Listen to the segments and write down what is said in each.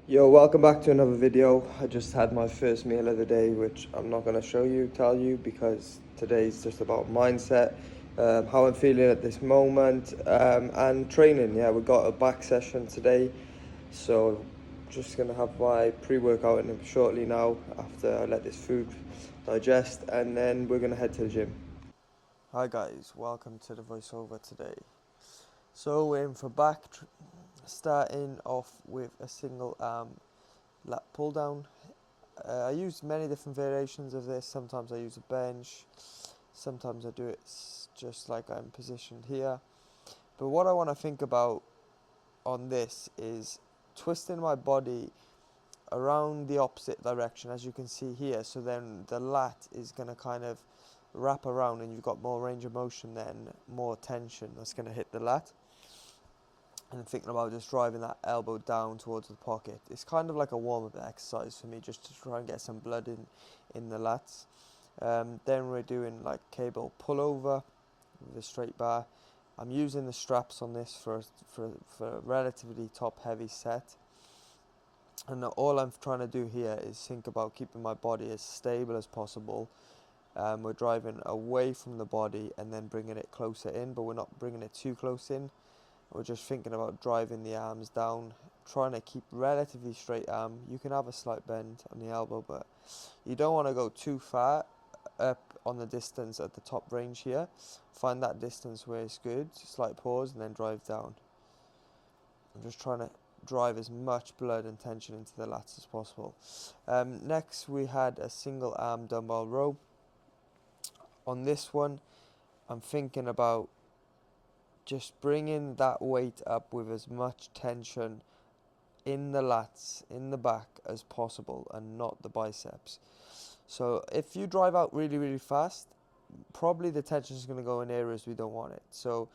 Yo, welcome back to another video. I just had my first meal of the day, which I'm not going to tell you, because today's just about mindset, how I'm feeling at this moment, and training. Yeah, we got a back session today, so just going to have my pre-workout in shortly now after I let this food digest, and then we're going to head to the gym. Hi guys, welcome to the voiceover today. So we're in for starting off with a single arm lat pull down. I use many different variations of this. Sometimes I use a bench, sometimes I do it just like I'm positioned here. But what I want to think about on this is twisting my body around the opposite direction, as you can see here. So then the lat is going to kind of wrap around, and you've got more range of motion, then more tension that's going to hit the lat. And thinking about just driving that elbow down towards the pocket. It's kind of like a warm-up exercise for me, just to try and get some blood in the lats. Then we're doing like cable pullover with a straight bar. I'm using the straps on this for a relatively top heavy set. And all I'm trying to do here is think about keeping my body as stable as possible. We're driving away from the body and then bringing it closer in, but we're not bringing it too close in. We're just thinking about driving the arms down, trying to keep relatively straight arm. You can have a slight bend on the elbow, but you don't want to go too far up on the distance at the top range here. Find that distance where it's good, slight pause, and then drive down. I'm just trying to drive as much blood and tension into the lats as possible. Next, we had a single arm dumbbell row. On this one, I'm thinking about just bringing that weight up with as much tension in the lats, in the back as possible, and not the biceps. So if you drive out really, really fast, probably the tension is going to go in areas we don't want it. So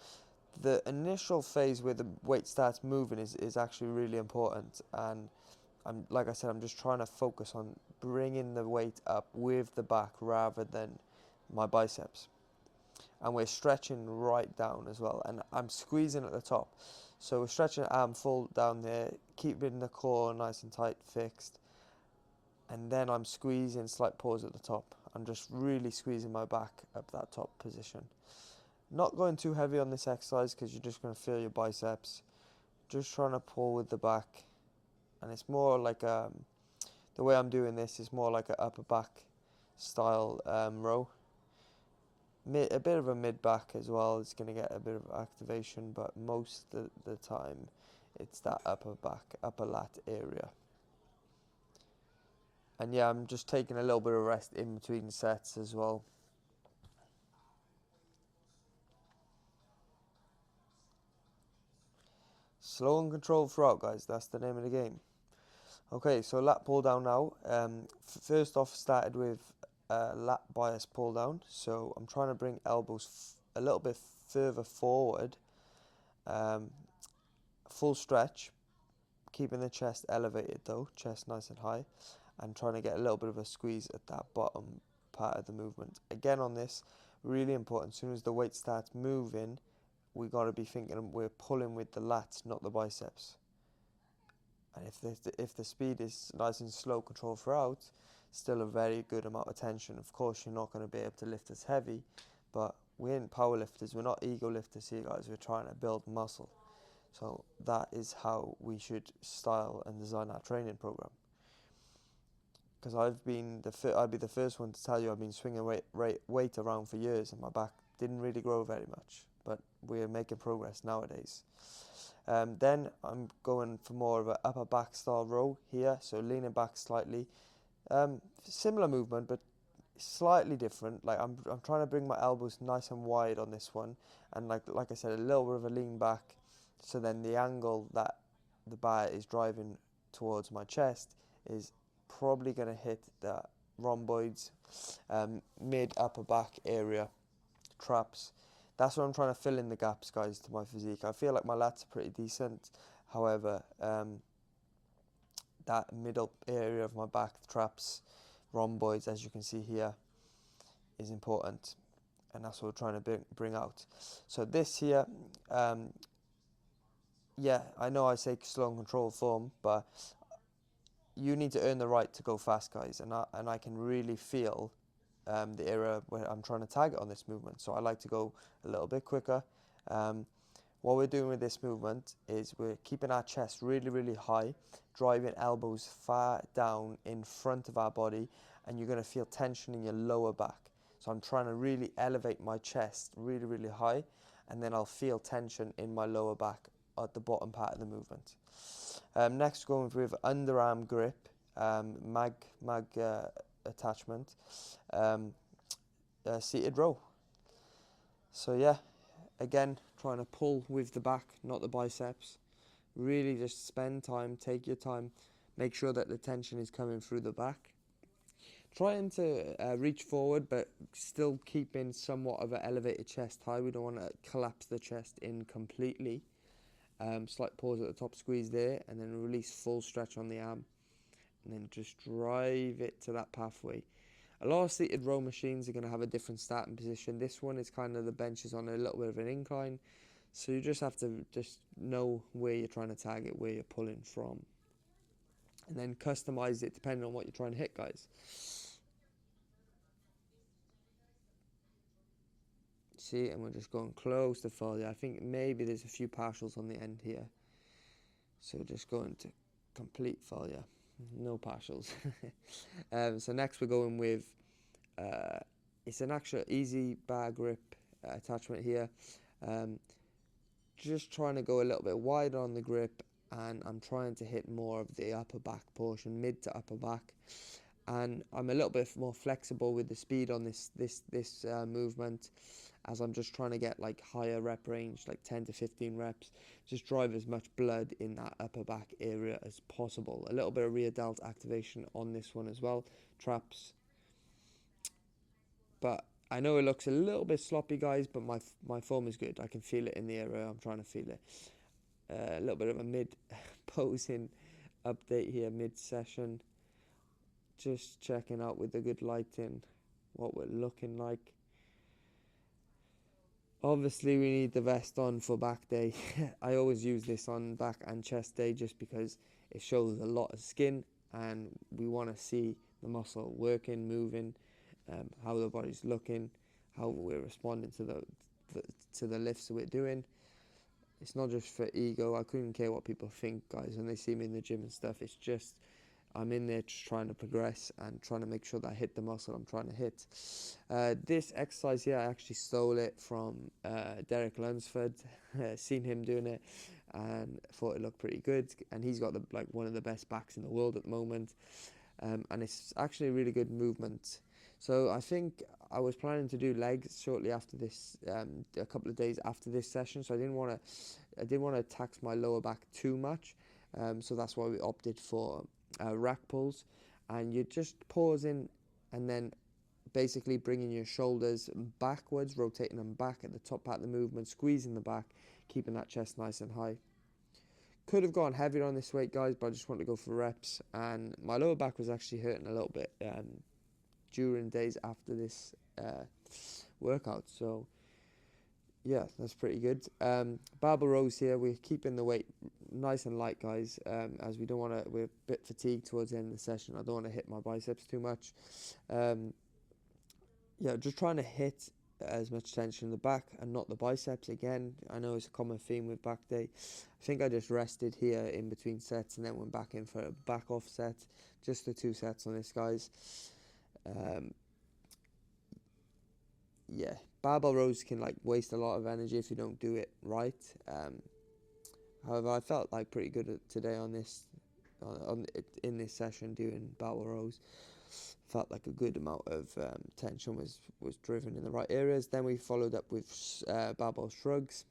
the initial phase where the weight starts moving is actually really important. And like I said, I'm just trying to focus on bringing the weight up with the back rather than my biceps. And we're stretching right down as well, and I'm squeezing at the top. So we're stretching arm full down there, keeping the core nice and tight fixed, and then I'm squeezing, slight pause at the top. I'm just really squeezing my back up that top position. Not going too heavy on this exercise because you're just going to feel your biceps. Just trying to pull with the back, and it's more like the way I'm doing this is more like an upper back style row. A bit of a mid back as well. It's going to get a bit of activation, but most of the time it's that upper back, upper lat area. And yeah, I'm just taking a little bit of rest in between sets as well. Slow and controlled throughout, guys. That's the name of the game. Okay, so lat pull down now. First off, started with lat bias pull down. So I'm trying to bring elbows a little bit further forward. Full stretch, keeping the chest elevated though, chest nice and high, and trying to get a little bit of a squeeze at that bottom part of the movement. Again on this, really important, as soon as the weight starts moving, we got to be thinking we're pulling with the lats, not the biceps. And if the speed is nice and slow, control throughout, still a very good amount of tension. Of course, you're not going to be able to lift as heavy, but we ain't power lifters, we're not ego lifters here, guys. We're trying to build muscle. So that is how we should style and design our training program. Because I'd be the first one to tell you I've been swinging weight around for years, and my back didn't really grow very much. But we're making progress nowadays. Then I'm going for more of an upper back style row here, so leaning back slightly. Similar movement, but slightly different. Like I'm trying to bring my elbows nice and wide on this one, and like I said, a little bit of a lean back. So then the angle that the bar is driving towards my chest is probably going to hit the rhomboids, mid upper back area, traps. That's what I'm trying to fill in the gaps, guys, to my physique. I feel like my lats are pretty decent. However, that middle area of my back, traps, rhomboids, as you can see here, is important. And that's what we're trying to bring out. So this here, yeah, I know I say slow and controlled form, but you need to earn the right to go fast, guys, and I can really feel the area where I'm trying to target on this movement. So I like to go a little bit quicker. What we're doing with this movement is we're keeping our chest really, really high, driving elbows far down in front of our body, and you're going to feel tension in your lower back. So I'm trying to really elevate my chest really, really high, and then I'll feel tension in my lower back at the bottom part of the movement. Next, going with underarm grip, mag attachment, seated row. So yeah, again, trying to pull with the back, not the biceps. Really just spend time, take your time, make sure that the tension is coming through the back. Trying to reach forward, but still keeping somewhat of an elevated chest high. We don't want to collapse the chest in completely. Slight pause at the top, squeeze there, and then release, full stretch on the arm. And then just drive it to that pathway. A lot of seated row machines are going to have a different starting position. This one is kind of the bench is on a little bit of an incline. So you just have to just know where you're trying to target, where you're pulling from. And then customize it depending on what you're trying to hit, guys. See, and we're just going close to failure. I think maybe there's a few partials on the end here. So just going to complete failure. No partials. So next we're going with, it's an actual easy bar grip attachment here. Just trying to go a little bit wider on the grip, and I'm trying to hit more of the upper back portion, mid to upper back. And I'm a little bit more flexible with the speed on this movement, as I'm just trying to get like higher rep range, like 10 to 15 reps. Just drive as much blood in that upper back area as possible. A little bit of rear delt activation on this one as well, traps. But I know it looks a little bit sloppy, guys, but my form is good. I can feel it in the area. I'm trying to feel it. A little bit of a mid posing update here, mid session. Just checking out with the good lighting what we're looking like. Obviously we need the vest on for back day. I always use this on back and chest day just because it shows a lot of skin, and we want to see the muscle working, moving, how the body's looking, how we're responding to the lifts we're doing. It's not just for ego. I couldn't care what people think, guys, when they see me in the gym and stuff. It's just I'm in there just trying to progress and trying to make sure that I hit the muscle I'm trying to hit. This exercise here, I actually stole it from Derek Lunsford. Seen him doing it and thought it looked pretty good. And he's got one of the best backs in the world at the moment. And it's actually a really good movement. So I think I was planning to do legs shortly after this, a couple of days after this session. So I didn't want to tax my lower back too much. So that's why we opted for rack pulls. And you're just pausing and then basically bringing your shoulders backwards, rotating them back at the top part of the movement, squeezing the back, keeping that chest nice and high. Could have gone heavier on this weight, guys, but I just want to go for reps. And my lower back was actually hurting a little bit during days after this workout. So yeah, that's pretty good. Barbell rows here, we're keeping the weight nice and light, guys, as we don't want to, we're a bit fatigued towards the end of the session. I don't want to hit my biceps too much. Yeah, just trying to hit as much tension in the back and not the biceps. Again, I know it's a common theme with back day. I think I just rested here in between sets and then went back in for a back off set. Just the 2 sets on this, guys. Yeah, barbell rows can waste a lot of energy if you don't do it right. However, I felt pretty good today on this, in this session doing barbell rows. Felt like a good amount of tension was driven in the right areas. Then we followed up with barbell shrugs.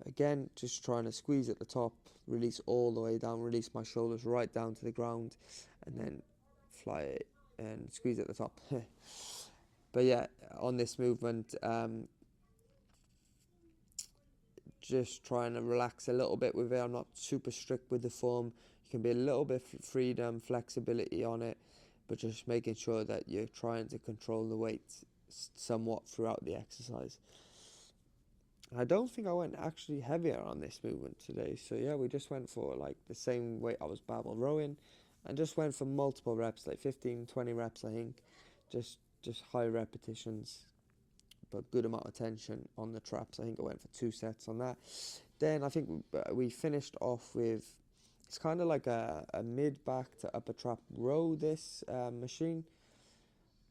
Again, just trying to squeeze at the top, release all the way down, release my shoulders right down to the ground, and then fly it and squeeze at the top. But yeah, on this movement, just trying to relax a little bit with it. I'm not super strict with the form. You can be a little bit freedom, flexibility on it, but just making sure that you're trying to control the weight somewhat throughout the exercise. I don't think I went actually heavier on this movement today. So yeah, we just went for like the same weight I was barbell rowing, and just went for multiple reps, like 15, 20 reps, I think. Just high repetitions, but good amount of tension on the traps. I think I went for 2 sets on that. Then I think we finished off with, it's kind of like a mid back to upper trap row, this machine,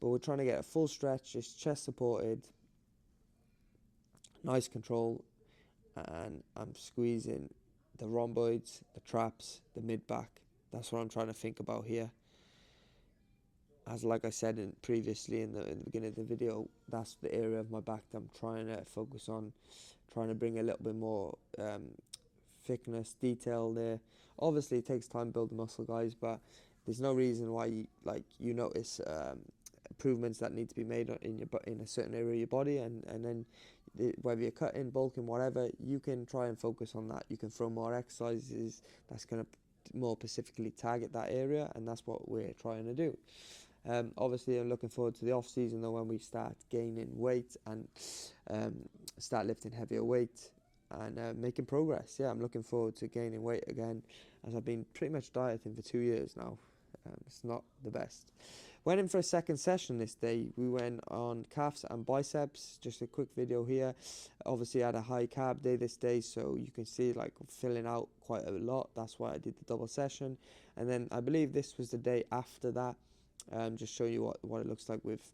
but we're trying to get a full stretch, just chest supported, nice control, and I'm squeezing the rhomboids, the traps, the mid back. That's what I'm trying to think about here. As like I said previously in the beginning of the video, that's the area of my back that I'm trying to focus on, trying to bring a little bit more thickness, detail there. Obviously, it takes time to build the muscle, guys, but there's no reason why you notice improvements that need to be made in a certain area of your body, and then whether you're cutting, bulking, whatever, you can try and focus on that. You can throw more exercises that's going to more specifically target that area, and that's what we're trying to do. Obviously, I'm looking forward to the off season though, when we start gaining weight and start lifting heavier weight and making progress. Yeah, I'm looking forward to gaining weight again, as I've been pretty much dieting for 2 years now. It's not the best. Went in for a second session this day. We went on calves and biceps. Just a quick video here. Obviously, I had a high carb day this day, so you can see like filling out quite a lot. That's why I did the double session. And then I believe this was the day after that. Just show you what it looks like with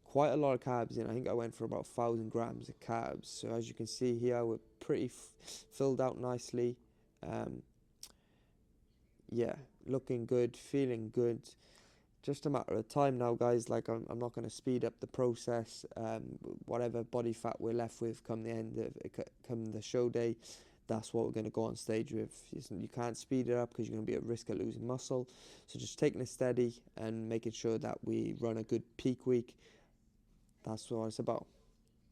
quite a lot of carbs in. I think I went for about 1,000 grams of carbs. So as you can see here, we're pretty filled out nicely. Yeah, looking good, feeling good. Just a matter of time now, guys. Like I'm not going to speed up the process. Whatever body fat we're left with come the end of come the show day, that's what we're going to go on stage with. You can't speed it up because you're going to be at risk of losing muscle. So just taking it steady and making sure that we run a good peak week. That's what it's about.